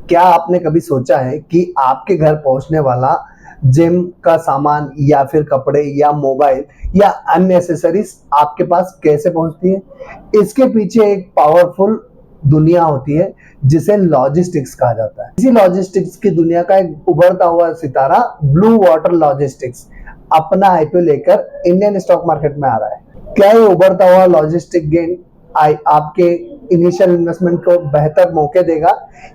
क्या आपने कभी सोचा है कि आपके घर पहुंचने वाला जिम का सामान या फिर कपड़े या मोबाइल या अन्य एसेसरीज आपके पास कैसे पहुंचती है? इसके पीछे एक पावरफुल दुनिया होती है जिसे लॉजिस्टिक्स कहा जाता है। इसी लॉजिस्टिक्स की दुनिया का एक उभरता हुआ सितारा ब्लू वाटर लॉजिस्टिक्स अपना आईपीओ लेकर इंडियन स्टॉक मार्केट में आ रहा है। क्या ये उभरता हुआ लॉजिस्टिक गेन आपके इनिशियल इन्वेस्टमेंट को बेहतर मौके देगा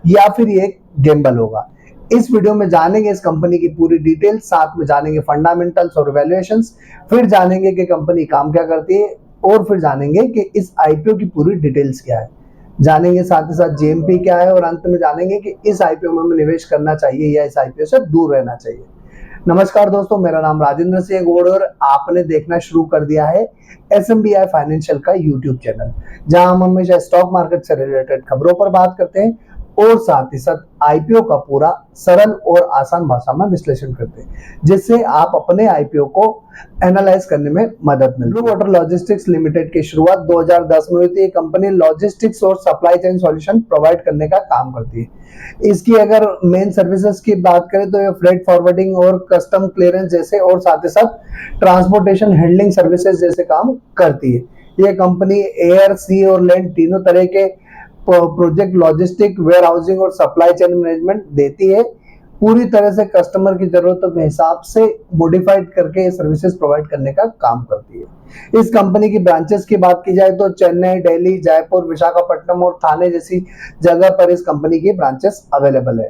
या फिर ये गेम्बल होगा? इस वीडियो में जानेंगे इस कंपनी की पूरी डिटेल, साथ में जानेंगे फंडामेंटल्स और वैल्यूएशंस, फिर जानेंगे कि कंपनी काम क्या करती है और फिर जानेंगे कि इस आईपीओ की पूरी डिटेल्स क्या है। जानेंगे साथ ही साथ जीएमपी क्या है और अंत में जानेंगे कि इस आईपीओ में हमें निवेश करना चाहिए या इस आईपीओ से दूर रहना चाहिए। नमस्कार दोस्तों, मेरा नाम राजेंद्र सिंह गौड़ और आपने देखना शुरू कर दिया है एसएमबीआई फाइनेंशियल का यूट्यूब चैनल, जहां हम हमेशा स्टॉक मार्केट से रिलेटेड खबरों पर बात करते हैं और साथ ही साथ आईपीओ का पूरा सरल और आसान भाषा में विश्लेषण करते हैं, जिससे आप अपने आईपीओ को एनालाइज करने में मदद मिलती है। ब्लू वाटर लॉजिस्टिक्स लिमिटेड की शुरुआत 2010 में हुई थी। कंपनी लॉजिस्टिक्स और सप्लाई चेन सॉल्यूशन प्रोवाइड करने का काम करती है। इसकी अगर मेन सर्विसेज की बात करें तो ये फ्रेट फॉरवर्डिंग और कस्टम क्लियरेंस जैसे और साथ ही साथ ट्रांसपोर्टेशन हैंडलिंग सर्विसेज जैसे काम करती है। ये कंपनी एयर, सी और लैंड तीनों तरह के प्रोजेक्ट लॉजिस्टिक, वेयर हाउसिंग और सप्लाई चेन मैनेजमेंट देती है। पूरी तरह से कस्टमर की जरूरतों के हिसाब से मॉडिफाइड करके सर्विसेज प्रोवाइड करने का काम करती है। इस कंपनी की ब्रांचेस की बात की जाए तो चेन्नई, दिल्ली, जयपुर, विशाखापट्टनम और थाने जैसी जगह पर इस कंपनी की ब्रांचेस अवेलेबल है।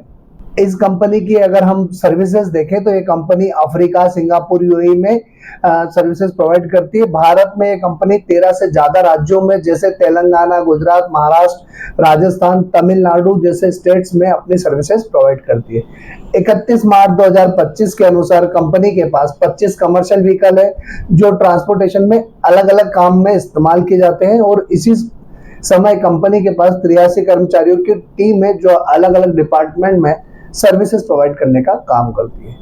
इस कंपनी की अगर हम सर्विसेज देखें तो ये कंपनी अफ्रीका, सिंगापुर, यूएई में सर्विसेज प्रोवाइड करती है। भारत में ये कंपनी 13 से ज्यादा राज्यों में जैसे तेलंगाना, गुजरात, महाराष्ट्र, राजस्थान, तमिलनाडु जैसे स्टेट्स में अपनी सर्विसेज प्रोवाइड करती है। 31 मार्च 2025 के अनुसार कंपनी के पास 25 कमर्शियल व्हीकल है जो ट्रांसपोर्टेशन में अलग अलग काम में इस्तेमाल किए जाते हैं और इसी समय कंपनी के पास 83 कर्मचारियों की टीम है जो अलग अलग डिपार्टमेंट में सर्विसेज प्रोवाइड करने का काम करती है।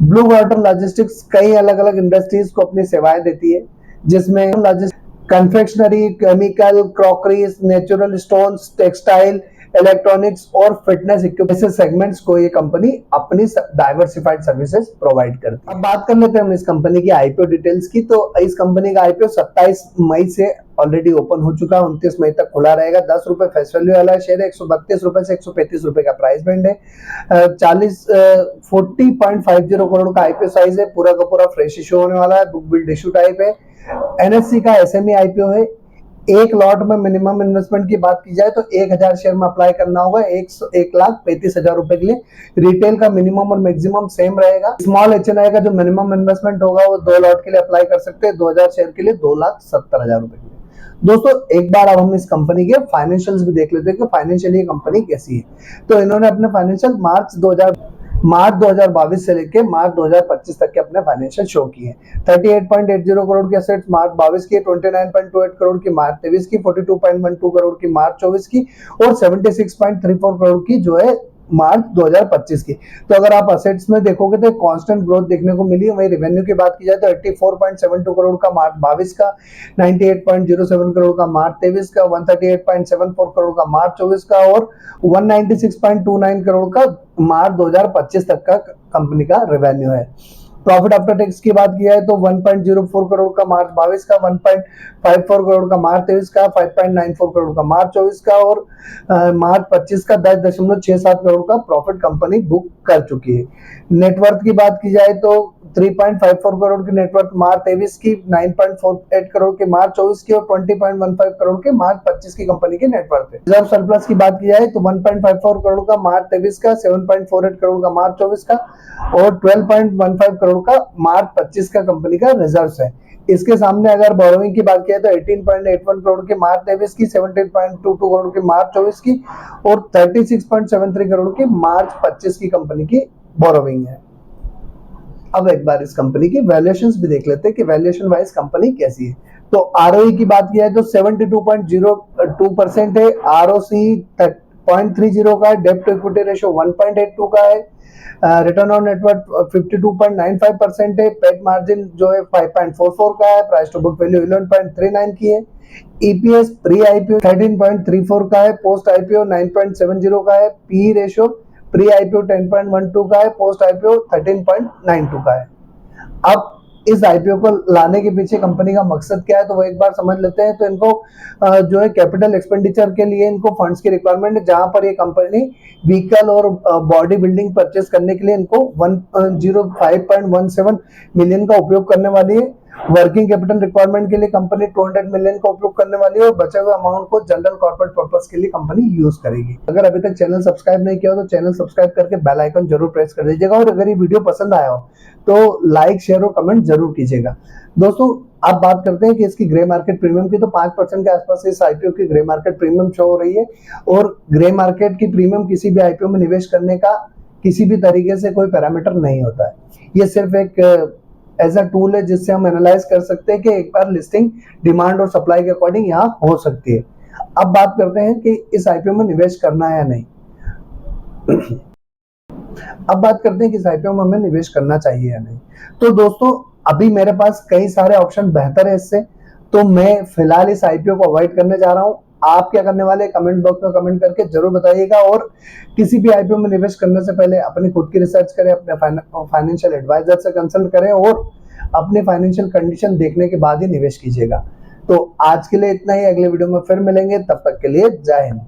ब्लू वाटर लॉजिस्टिक्स कई अलग अलग इंडस्ट्रीज को अपनी सेवाएं देती है, जिसमें confectionery, chemical, crockeries, natural stones, textile, electronics और फिटनेस इक्विपमेंट सेगमेंट्स को ये कंपनी अपनी डाइवर्सिफाइड सर्विसेज प्रोवाइड करती है। अब बात कर लेते हैं हम इस कंपनी की आईपीओ डिटेल्स की। तो इस कंपनी का आईपीओ 27 मई से ऑलरेडी ओपन हो चुका है, 29 मई तक खुला रहेगा। 10 रुपए फेस वैल्यू वाला शेयर है, 132 रुपए से 135 रुपए का प्राइस बैंड है। 40.50 करोड़ का आईपीओ साइज है। पूरा का पूरा फ्रेश इश्यू होने वाला है, बुक बिल्ड इश्यू टाइप है। एनएससी का एसएमई आईपीओ है। एक लॉट में मिनिमम इन्वेस्टमेंट की बात की जाए तो 1000 शेयर में अप्लाई करना होगा 1,35,000 रुपए के लिए। रिटेल का मिनिमम और मैक्सिमम सेम रहेगा। स्मॉल एचएनआई का जो मिनिमम इन्वेस्टमेंट होगा वो 2 लॉट के लिए अप्लाई कर सकते हैं, 2000 शेयर के लिए 2,70,000 रुपए के लिए। दोस्तों एक बार अब हम इस कंपनी के फाइनेंशियल्स भी देख लेते हैं कि फाइनेंशियली कंपनी कैसी है। तो इन्होंने अपने फाइनेंशियल मार्च 2022 से लेके मार्च 2025 तक के अपने फाइनेंशियल शो किए हैं। 38.80 करोड़ की असेट्स मार्च 22 की, 29.28 करोड़ की मार्च 23 की, 42.12 करोड़ की मार्च 24 की और 76.34 करोड़ की जो है मार्च 2025 की। तो अगर आप असेट्स में देखोगे तो कांस्टेंट ग्रोथ देखने को मिली है। वही रेवेन्यू की बात की जाए तो 84.72 करोड़ का मार्च 22 का, 98.07 करोड़ का मार्च 23 का, 138.74 करोड़ का मार्च 24 का और 196.29 करोड़ का मार्च 2025 तक का कंपनी का रेवेन्यू है। प्रॉफिट आफ्टर टैक्स की बात की जाए तो 1.04 करोड़ का मार्च 22 का, 1.54 करोड़ का मार्च 23 का, 5.94 करोड़ का मार्च 24 का और मार्च 25 का 10.67 करोड़ का प्रॉफिट कंपनी बुक कर चुकी है। नेटवर्थ की बात की जाए तो 3.54 करोड़ की नेटवर्थ मार्च 23 की, 9.48 करोड़ के मार्च 24 की और 20.15 करोड़ के मार्च 25 की कंपनी की नेटवर्थ है। रिजर्व सरप्लस की बात की जाए तो 1.54 करोड़ का मार्च 23 का, 7.48 करोड़ का मार्च 24 का और 12.15 करोड़ का मार्च 25 का कंपनी का रिजर्व है। इसके सामने अगर बोरोइंग की बात किया तो 18.81 करोड़ के मार्च 23 की, 17.22 करोड़ के मार्च 24 की और 36.73 करोड़ की मार्च 25 की कंपनी की बोरोइंग है। अब एक बार इस कंपनी की वैल्यूएशंस भी देख लेते हैं कि वैल्यूएशन वाइज कंपनी कैसी है। तो आरओई की बात किया है तो 72.02% है, आरओसी 0.30 का है, डेब्ट टू इक्विटी रेशियो 1.82 का है, रिटर्न ऑन नेटवर्थ 52.95% है, पेट मार्जिन जो है 5.44 का है, प्राइस टू बुक वैल्यू 11.39 की है। ईपीएस प्री आईपीओ 13.34 का है, पोस्ट आईपीओ 9.70 का है, पी रेशियो प्री आईपीओ 10.12 का है, पोस्ट आईपीओ 13.92 का है। अब इस आईपीओ को लाने के पीछे कंपनी का मकसद क्या है, तो वो एक बार समझ लेते हैं। तो इनको जो है कैपिटल एक्सपेंडिचर के लिए इनको फंड्स की रिक्वायरमेंट है, जहां पर ये कंपनी व्हीकल और बॉडी बिल्डिंग परचेस करने के लिए इनको 105.17 मिलियन का उपयोग करने वाली है। वर्किंग कैपिटल रिक्वायरमेंट के लिए कंपनी 200 मिलियन का उपयोग करने वाली है और बचे हुए अमाउंट को जनरल कॉर्पोरेट पर्पस के लिए कंपनी यूज करेगी। अगर अभी तक चैनल सब्सक्राइब नहीं किया हो तो चैनल सब्सक्राइब करके बेल आइकन जरूर प्रेस कर दीजिएगा, और अगर ये वीडियो पसंद आया हो तो लाइक शेयर और कमेंट जरूर कीजिएगा। दोस्तों आप बात करते हैं कि इसकी ग्रे मार्केट प्रीमियम की, तो 5% के आसपास इस आईपीओ की ग्रे मार्केट प्रीमियम शो हो रही है। और ग्रे मार्केट की प्रीमियम किसी भी आईपीओ में निवेश करने का किसी भी तरीके से कोई पैरामीटर नहीं होता है। ये सिर्फ एक एज अ टूल है जिससे हम एनालाइज कर सकते हैं कि एक बार लिस्टिंग डिमांड और सप्लाई के अकॉर्डिंग यहाँ हो सकती है। अब बात करते हैं कि इस आईपीओ में निवेश करना है या नहीं। अब बात करते हैं कि इस आईपीओ में हमें निवेश करना चाहिए या नहीं। तो दोस्तों अभी मेरे पास कई सारे ऑप्शन बेहतर है इससे, तो मैं फिलहाल इस आईपीओ को अवॉइड करने जा रहा हूं। आप क्या करने वाले कमेंट बॉक्स में कमेंट करके जरूर बताइएगा, और किसी भी आईपीओ में निवेश करने से पहले अपनी खुद की रिसर्च करें, अपने फाइनेंशियल एडवाइजर से कंसल्ट करें और अपनी फाइनेंशियल कंडीशन देखने के बाद ही निवेश कीजिएगा। तो आज के लिए इतना ही, अगले वीडियो में फिर मिलेंगे, तब तक के लिए जय हिंद।